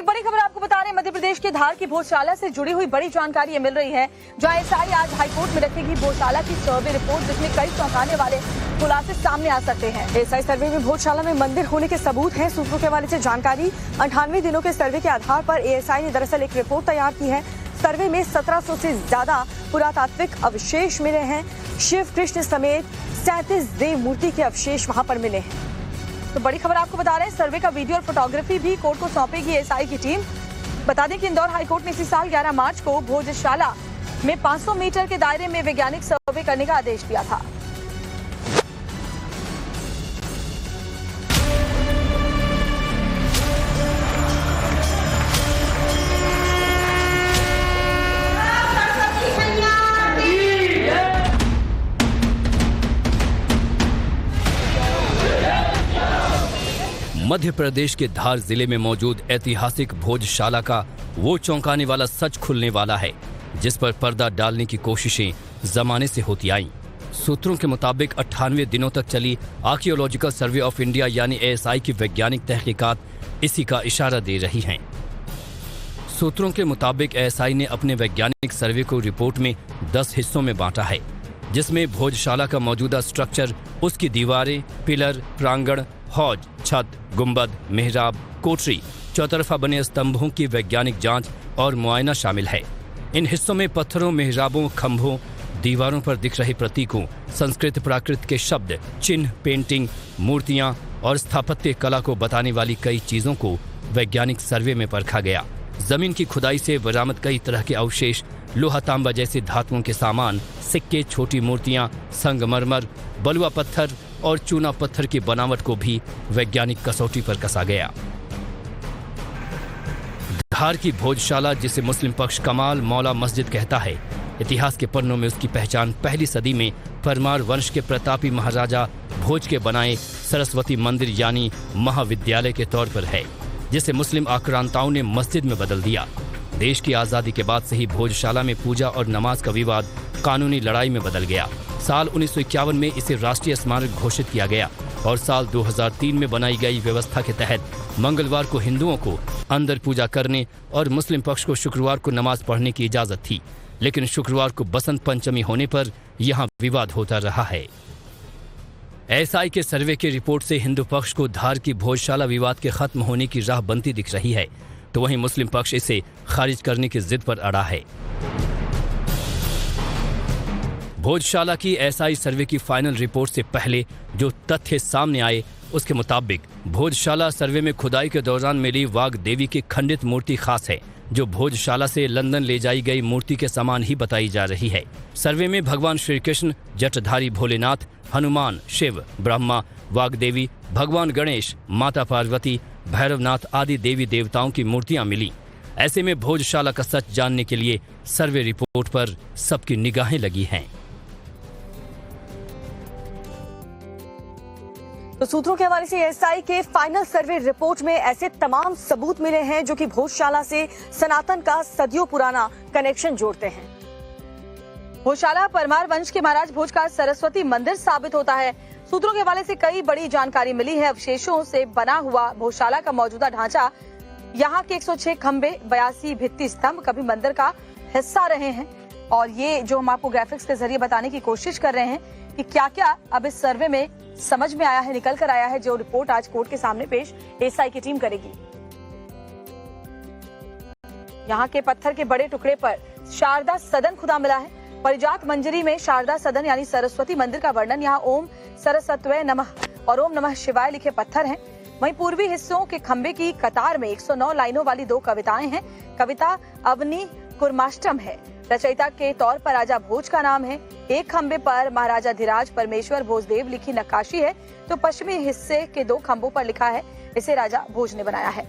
एक बड़ी खबर आपको बता रहे हैं, मध्य प्रदेश के धार की भोजशाला से जुड़ी हुई बड़ी जानकारी मिल रही है। जहां एएसआई आज हाईकोर्ट में रखेगी भोजशाला की सर्वे रिपोर्ट, जिसमें कई चौंकाने वाले खुलासे सामने आ सकते हैं। एएसआई सर्वे में भोजशाला में मंदिर होने के सबूत हैं। सूत्रों के हवाले से जानकारी, 98 दिनों के सर्वे के आधार पर एएसआई ने दरअसल एक रिपोर्ट तैयार की है। सर्वे में 1700 से ज्यादा पुरातात्विक अवशेष मिले हैं। शिव कृष्ण समेत 37 देव मूर्ति के अवशेष वहां पर मिले हैं। तो बड़ी खबर आपको बता रहे हैं, सर्वे का वीडियो और फोटोग्राफी भी कोर्ट को सौंपेगी एएसआई की टीम। बता दें कि इंदौर हाईकोर्ट ने इसी साल 11 मार्च को भोजशाला में 500 मीटर के दायरे में वैज्ञानिक सर्वे करने का आदेश दिया था। मध्य प्रदेश के धार जिले में मौजूद ऐतिहासिक भोजशाला का वो चौंकाने वाला सच खुलने वाला है, जिस पर पर्दा डालने की कोशिशें जमाने से होती आईं। सूत्रों के मुताबिक 98 दिनों तक चली आर्कियोलॉजिकल सर्वे ऑफ इंडिया यानी एएसआई की वैज्ञानिक तहकीकात इसी का इशारा दे रही हैं। सूत्रों के मुताबिक एएसआई ने अपने वैज्ञानिक सर्वे को रिपोर्ट में 10 हिस्सों में बांटा है, जिसमें भोजशाला का मौजूदा स्ट्रक्चर, उसकी दीवारें, पिलर, प्रांगण, हौज, छत, गुंबद, मेहराब, कोठरी, चौतरफा बने स्तंभों की वैज्ञानिक जांच और मुआयना शामिल है। इन हिस्सों में पत्थरों, मेहराबों, खंभों, दीवारों पर दिख रहे प्रतीकों, संस्कृत प्राकृत के शब्द, चिन्ह, पेंटिंग, मूर्तियां और स्थापत्य कला को बताने वाली कई चीजों को वैज्ञानिक सर्वे में परखा गया। जमीन की खुदाई से बरामद कई तरह के अवशेष, लोहा तांबा जैसे धातुओं के सामान, सिक्के, छोटी मूर्तियां, संगमरमर, बलुआ पत्थर और चूना पत्थर की बनावट को भी वैज्ञानिक कसौटी पर कसा गया। धार की भोजशाला, जिसे मुस्लिम पक्ष कमाल मौला मस्जिद कहता है, इतिहास के पन्नों में उसकी पहचान पहली सदी में परमार वंश के प्रतापी महाराजा भोज के बनाए सरस्वती मंदिर यानी महाविद्यालय के तौर पर है, जिसे मुस्लिम आक्रांताओं ने मस्जिद में बदल दिया। देश की आज़ादी के बाद से ही भोजशाला में पूजा और नमाज का विवाद कानूनी लड़ाई में बदल गया। साल 1951 में इसे राष्ट्रीय स्मारक घोषित किया गया और साल 2003 में बनाई गई व्यवस्था के तहत मंगलवार को हिंदुओं को अंदर पूजा करने और मुस्लिम पक्ष को शुक्रवार को नमाज पढ़ने की इजाजत थी। लेकिन शुक्रवार को बसंत पंचमी होने पर यहाँ विवाद होता रहा है। एएसआई के सर्वे की रिपोर्ट से हिंदू पक्ष को धार की भोजशाला विवाद के खत्म होने की राह बनती दिख रही है, तो वहीं मुस्लिम पक्ष इसे खारिज करने की जिद पर अड़ा है। भोजशाला की एएसआई सर्वे की फाइनल रिपोर्ट से पहले जो तथ्य सामने आए, उसके मुताबिक भोजशाला सर्वे में खुदाई के दौरान मिली वाघ देवी की खंडित मूर्ति खास है, जो भोजशाला से लंदन ले जाई गई मूर्ति के समान ही बताई जा रही है। सर्वे में भगवान श्री कृष्ण, जटधारी भोलेनाथ, हनुमान, शिव, ब्रह्मा, वाघ देवी, भगवान गणेश, माता पार्वती, भैरवनाथ आदि देवी देवताओं की मूर्तियां मिली। ऐसे में भोजशाला का सच जानने के लिए सर्वे रिपोर्ट पर सबकी निगाहें लगी हैं। तो सूत्रों के हवाले से एएसआई के फाइनल सर्वे रिपोर्ट में ऐसे तमाम सबूत मिले हैं जो कि भोजशाला से सनातन का सदियों पुराना कनेक्शन जोड़ते हैं। भोजशाला परमार वंश के महाराज भोज का सरस्वती मंदिर साबित होता है। सूत्रों के हवाले से कई बड़ी जानकारी मिली है। अवशेषों से बना हुआ भोजशाला का मौजूदा ढांचा, यहाँ के 106 खंबे, 82 भित्ति स्तंभ कभी मंदिर का हिस्सा रहे हैं। और ये जो हम आपको ग्राफिक्स के जरिए बताने की कोशिश कर रहे हैं कि क्या क्या अब इस सर्वे में समझ में आया है, निकल कर आया है, जो रिपोर्ट आज कोर्ट के सामने पेश एएसआई की टीम करेगी। यहाँ के पत्थर के बड़े टुकड़े पर शारदा सदन खुदा मिला है। परिजात मंजरी में शारदा सदन यानी सरस्वती मंदिर का वर्णन, यहाँ ओम सरस्वत्वय नमः और ओम नमः शिवाय लिखे पत्थर हैं। वहीं पूर्वी हिस्सों के खंबे की कतार में 109 लाइनों वाली 2 कविताएं हैं। कविता अवनी कुर्माष्टम है। रचयिता के तौर पर राजा भोज का नाम है। एक खंबे पर महाराजा धीराज परमेश्वर भोजदेव लिखी नक्काशी है, तो पश्चिमी हिस्से के 2 खंबों पर लिखा है इसे राजा भोज ने बनाया है।